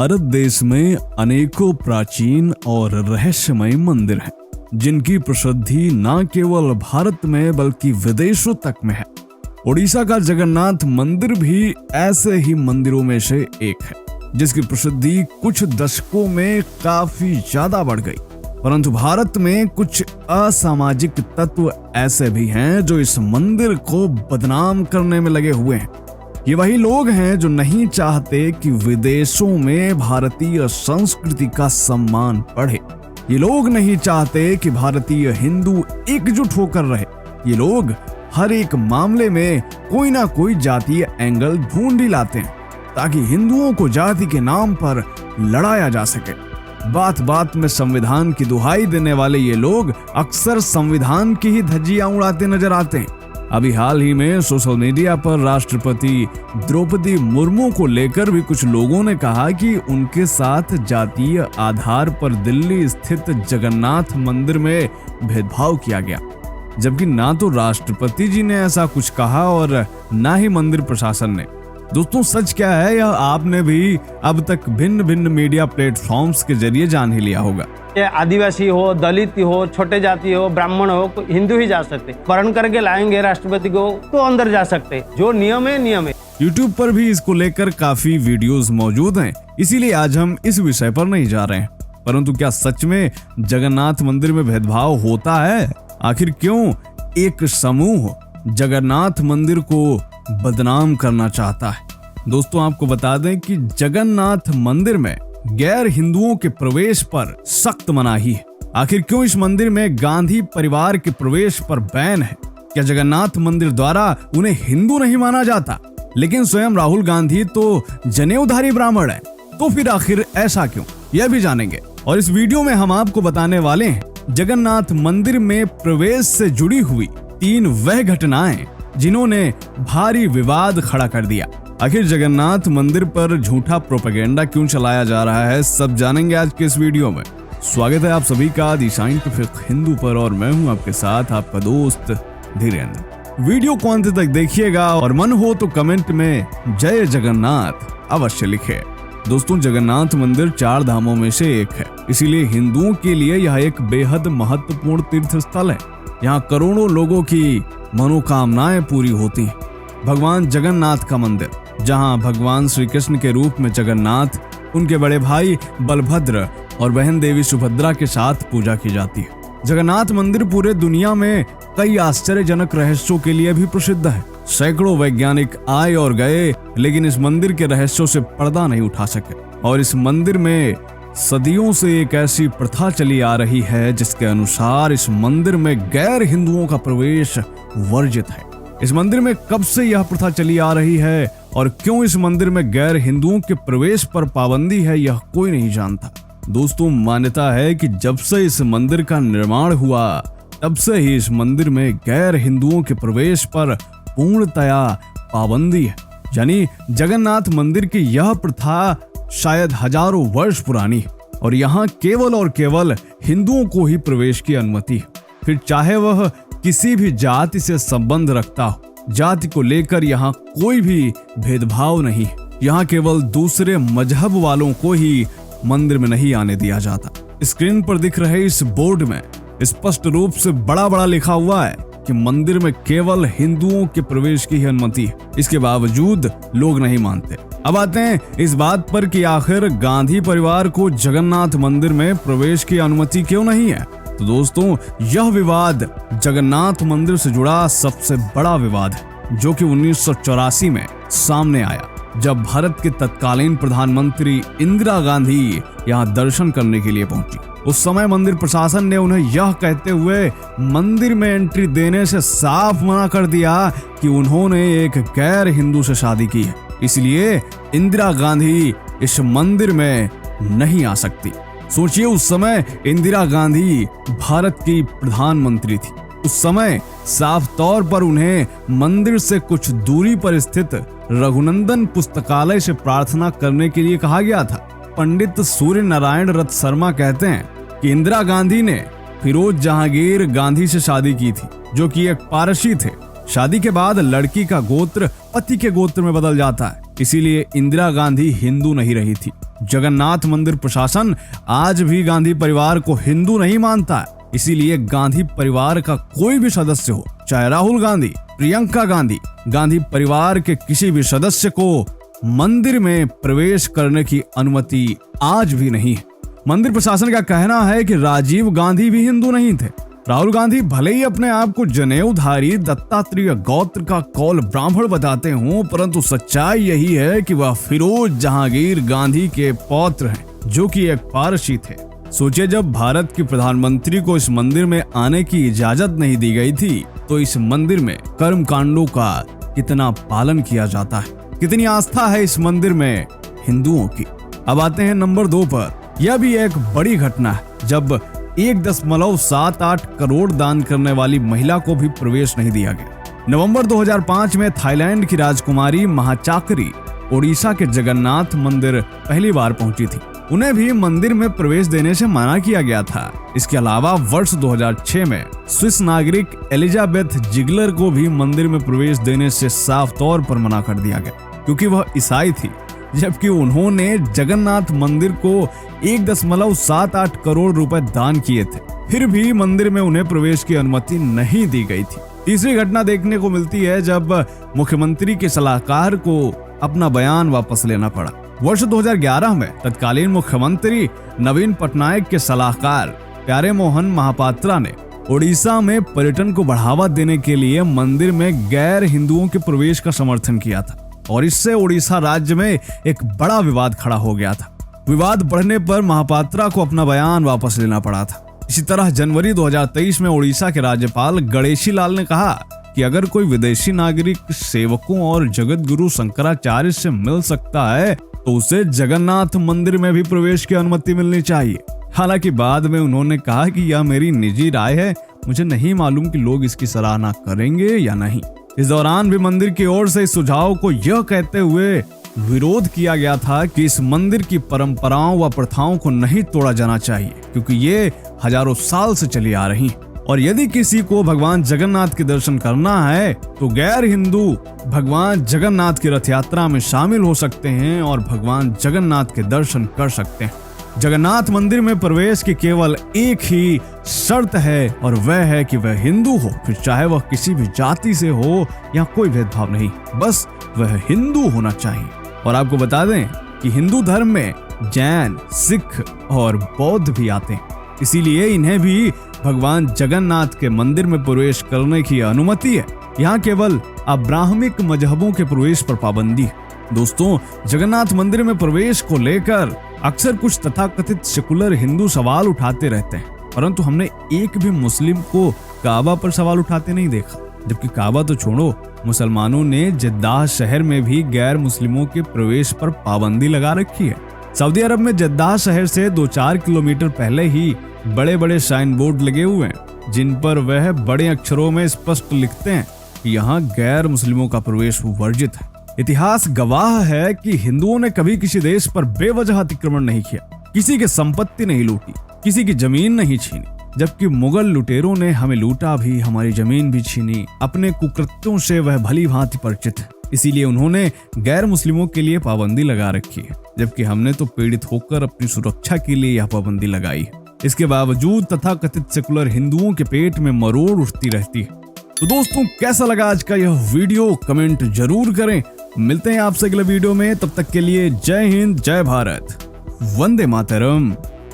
भारत देश में अनेकों प्राचीन और रहस्यमय मंदिर हैं, जिनकी प्रसिद्धि न केवल भारत में बल्कि विदेशों तक में है। ओडिशा का जगन्नाथ मंदिर भी ऐसे ही मंदिरों में से एक है, जिसकी प्रसिद्धि कुछ दशकों में काफी ज्यादा बढ़ गई। परंतु भारत में कुछ असामाजिक तत्व ऐसे भी हैं जो इस मंदिर को बदनाम करने में लगे हुए हैं। ये वही लोग हैं जो नहीं चाहते कि विदेशों में भारतीय संस्कृति का सम्मान बढ़े। ये लोग नहीं चाहते कि भारतीय हिंदू एकजुट होकर रहे। ये लोग हर एक मामले में कोई ना कोई जातीय एंगल ढूंढ ही लाते हैं ताकि हिंदुओं को जाति के नाम पर लड़ाया जा सके। बात बात में संविधान की दुहाई देने वाले ये लोग अक्सर संविधान की ही धज्जियां उड़ाते नजर आते हैं। अभी हाल ही में सोशल मीडिया पर राष्ट्रपति द्रौपदी मुर्मू को लेकर भी कुछ लोगों ने कहा कि उनके साथ जातीय आधार पर दिल्ली स्थित जगन्नाथ मंदिर में भेदभाव किया गया, जबकि ना तो राष्ट्रपति जी ने ऐसा कुछ कहा और ना ही मंदिर प्रशासन ने। दोस्तों, सच क्या है यह आपने भी अब तक भिन्न भिन्न मीडिया प्लेटफॉर्म्स के जरिए जान ही लिया होगा। आदिवासी हो, दलित हो, छोटे जाति हो, ब्राह्मण हो, हिंदू ही जा सकते। वर्ण करके लाएंगे राष्ट्रपति को तो अंदर जा सकते। जो नियम है नियम है। यूट्यूब पर भी इसको लेकर काफी वीडियोस मौजूद हैं, इसीलिए आज हम इस विषय पर नहीं जा रहे हैं। परंतु क्या सच में जगन्नाथ मंदिर में भेदभाव होता है? आखिर क्यों एक समूह जगन्नाथ मंदिर को बदनाम करना चाहता है? दोस्तों, आपको बता दें कि जगन्नाथ मंदिर में गैर हिंदुओं के प्रवेश पर सख्त मनाही है। आखिर क्यों इस मंदिर में गांधी परिवार के प्रवेश पर बैन है? क्या जगन्नाथ मंदिर द्वारा उन्हें हिंदू नहीं माना जाता? लेकिन स्वयं राहुल गांधी तो जनेऊधारी ब्राह्मण है, तो फिर आखिर ऐसा क्यों? यह भी जानेंगे और इस वीडियो में हम आपको बताने वाले हैं जगन्नाथ मंदिर में प्रवेश से जुड़ी हुई 3 वह घटनाएं जिन्होंने भारी विवाद खड़ा कर दिया। आखिर जगन्नाथ मंदिर पर झूठा प्रोपेगेंडा क्यों चलाया जा रहा है, सब जानेंगे आज के इस वीडियो में। स्वागत है आप सभी का द साइंटिफिक हिंदू पर और मैं हूं आपके साथ आपका दोस्त धीरेन्द्र। वीडियो को अंत तक देखिएगा और मन हो तो कमेंट में जय जगन्नाथ अवश्य लिखे। दोस्तों, जगन्नाथ मंदिर 4 धामों में से एक है, इसीलिए हिंदुओं के लिए यह एक बेहद महत्वपूर्ण तीर्थ स्थल है। यहाँ करोड़ों लोगों की मनोकामनाएं पूरी होती हैं। भगवान जगन्नाथ का मंदिर, जहां भगवान श्री कृष्ण के रूप में जगन्नाथ, उनके बड़े भाई बलभद्र और बहन देवी सुभद्रा के साथ पूजा की जाती है। जगन्नाथ मंदिर पूरे दुनिया में कई आश्चर्यजनक रहस्यों के लिए भी प्रसिद्ध है। सैकड़ों वैज्ञानिक आए और गए, लेकिन इस मंदिर के रहस्यों से पर्दा नहीं उठा सके। और इस मंदिर में सदियों से एक ऐसी प्रथा चली आ रही है जिसके अनुसार इस मंदिर में गैर हिंदुओं का प्रवेश वर्जित है। इस मंदिर में कब से यह प्रथा चली आ रही है और क्यों इस मंदिर में गैर हिंदुओं के प्रवेश पर पाबंदी है, यह कोई नहीं जानता। दोस्तों, मान्यता है कि जब से इस मंदिर का निर्माण हुआ तब से ही इस मंदिर में गैर हिंदुओं के प्रवेश पर पूर्णतया पाबंदी है। यानी जगन्नाथ मंदिर की यह प्रथा शायद हजारों वर्ष पुरानी है और यहाँ केवल और केवल हिंदुओं को ही प्रवेश की अनुमति है, फिर चाहे वह किसी भी जाति से संबंध रखता हो। जाति को लेकर यहाँ कोई भी भेदभाव नहीं है। यहाँ केवल दूसरे मजहब वालों को ही मंदिर में नहीं आने दिया जाता। स्क्रीन पर दिख रहे इस बोर्ड में स्पष्ट रूप से बड़ा बड़ा लिखा हुआ है कि मंदिर में केवल हिंदुओं के प्रवेश की ही अनुमति है। इसके बावजूद लोग नहीं मानते। अब आते हैं इस बात पर कि आखिर गांधी परिवार को जगन्नाथ मंदिर में प्रवेश की अनुमति क्यों नहीं है। तो दोस्तों, यह विवाद जगन्नाथ मंदिर से जुड़ा सबसे बड़ा विवाद है, जो कि 1984 में सामने आया, जब भारत के तत्कालीन प्रधानमंत्री इंदिरा गांधी यहाँ दर्शन करने के लिए पहुंची। उस समय मंदिर प्रशासन ने उन्हें यह कहते हुए मंदिर में एंट्री देने से साफ मना कर दिया कि उन्होंने एक गैर हिंदू से शादी की है, इसलिए इंदिरा गांधी इस मंदिर में नहीं आ सकती। सोचिए, उस समय इंदिरा गांधी भारत की प्रधानमंत्री थी। उस समय साफ तौर पर उन्हें मंदिर से कुछ दूरी पर स्थित रघुनंदन पुस्तकालय से प्रार्थना करने के लिए कहा गया था। पंडित सूर्य नारायण रथ शर्मा कहते हैं कि इंदिरा गांधी ने फिरोज जहांगीर गांधी से शादी की थी, जो कि एक पारसी थे। शादी के बाद लड़की का गोत्र पति के गोत्र में बदल जाता है। इसीलिए इंदिरा गांधी हिंदू नहीं रही थी। जगन्नाथ मंदिर प्रशासन आज भी गांधी परिवार को हिंदू नहीं मानता है। इसीलिए गांधी परिवार का कोई भी सदस्य हो, चाहे राहुल गांधी, प्रियंका गांधी, गांधी परिवार के किसी भी सदस्य को मंदिर में प्रवेश करने की अनुमति आज भी नहीं है। मंदिर प्रशासन का कहना है कि राजीव गांधी भी हिंदू नहीं थे। राहुल गांधी भले ही अपने आप को जनेऊधारी दत्तात्रेय गोत्र का कौल ब्राह्मण बताते हों, परंतु सच्चाई यही है कि वह फिरोज जहांगीर गांधी के पौत्र हैं, जो कि एक पारसी थे। सोचिए, जब भारत के प्रधानमंत्री को इस मंदिर में आने की इजाजत नहीं दी गई थी, तो इस मंदिर में कर्म कांडों का कितना पालन किया जाता है, कितनी आस्था है इस मंदिर में हिंदुओं की। अब आते हैं नंबर 2 पर। यह भी एक बड़ी घटना है जब 1.78 करोड़ दान करने वाली महिला को भी प्रवेश नहीं दिया गया। नवंबर 2005 में थाईलैंड की राजकुमारी महाचाकरी ओडिशा के जगन्नाथ मंदिर पहली बार पहुंची थी। उन्हें भी मंदिर में प्रवेश देने से मना किया गया था। इसके अलावा वर्ष 2006 में स्विस नागरिक एलिजाबेथ जिगलर को भी मंदिर में प्रवेश देने से साफ तौर पर मना कर दिया गया, क्योंकि वह ईसाई थी, जबकि उन्होंने जगन्नाथ मंदिर को 1.78 करोड़ रुपए दान किए थे। फिर भी मंदिर में उन्हें प्रवेश की अनुमति नहीं दी गई थी। तीसरी घटना देखने को मिलती है जब मुख्यमंत्री के सलाहकार को अपना बयान वापस लेना पड़ा। वर्ष 2011 में तत्कालीन मुख्यमंत्री नवीन पटनायक के सलाहकार प्यारे मोहन महापात्रा ने ओडिशा में पर्यटन को बढ़ावा देने के लिए मंदिर में गैर हिंदुओं के प्रवेश का समर्थन किया था, और इससे ओडिशा राज्य में एक बड़ा विवाद खड़ा हो गया था। विवाद बढ़ने पर महापात्रा को अपना बयान वापस लेना पड़ा था। इसी तरह जनवरी 2023 में ओडिशा के राज्यपाल गणेशी लाल ने कहा कि अगर कोई विदेशी नागरिक सेवकों और जगत गुरु शंकराचार्य से मिल सकता है, तो उसे जगन्नाथ मंदिर में भी प्रवेश की अनुमति मिलनी चाहिए। हालांकि बाद में उन्होंने कहा कि यह मेरी निजी राय है, मुझे नहीं मालूम कि लोग इसकी सराहना करेंगे या नहीं। इस दौरान भी मंदिर की ओर से इस सुझाव को यह कहते हुए विरोध किया गया था कि इस मंदिर की परंपराओं व प्रथाओं को नहीं तोड़ा जाना चाहिए, क्योंकि ये हजारों साल से चली आ रही हैं। और यदि किसी को भगवान जगन्नाथ के दर्शन करना है, तो गैर हिंदू भगवान जगन्नाथ की रथ यात्रा में शामिल हो सकते हैं और भगवान जगन्नाथ के दर्शन कर सकते हैं। जगन्नाथ मंदिर में प्रवेश की केवल एक ही शर्त है, और वह है कि वह हिंदू हो, फिर चाहे वह किसी भी जाति से हो, या कोई भेदभाव नहीं, बस वह हिंदू होना चाहिए। और आपको बता दें कि हिंदू धर्म में जैन, सिख और बौद्ध भी आते हैं, इसीलिए इन्हें भी भगवान जगन्नाथ के मंदिर में प्रवेश करने की अनुमति है। यहाँ केवल अब्राह्मिक मजहबों के प्रवेश पर पाबंदी है। दोस्तों, जगन्नाथ मंदिर में प्रवेश को लेकर अक्सर कुछ तथाकथित सेकुलर हिंदू सवाल उठाते रहते हैं, परंतु हमने एक भी मुस्लिम को काबा पर सवाल उठाते नहीं देखा। जबकि काबा तो छोड़ो, मुसलमानों ने जद्दाह शहर में भी गैर मुस्लिमों के प्रवेश पर पाबंदी लगा रखी है। सऊदी अरब में जद्दाह शहर से 2-4 किलोमीटर पहले ही बड़े बड़े साइन बोर्ड लगे हुए हैं, जिन पर वह बड़े अक्षरों में स्पष्ट लिखते हैं कि यहाँ गैर मुस्लिमों का प्रवेश वर्जित है। इतिहास गवाह है कि हिंदुओं ने कभी किसी देश पर बेवजह अतिक्रमण नहीं किया, किसी की संपत्ति नहीं लूटी, किसी की जमीन नहीं छीनी, जबकि मुगल लुटेरों ने हमें लूटा भी, हमारी जमीन भी छीनी। अपने कुकृत्यों से वह भली भांति परिचित है, इसीलिए उन्होंने गैर मुस्लिमों के लिए पाबंदी लगा रखी है, जबकि हमने तो पीड़ित होकर अपनी सुरक्षा के लिए यह पाबंदी लगाई है। इसके बावजूद तथाकथित सेकुलर हिंदुओं के पेट में मरोड़ उठती रहती है। तो दोस्तों, कैसा लगा आज का यह वीडियो, कमेंट जरूर करें। मिलते हैं आपसे अगले वीडियो में, तब तक के लिए जय हिंद, जय भारत, वंदे मातरम।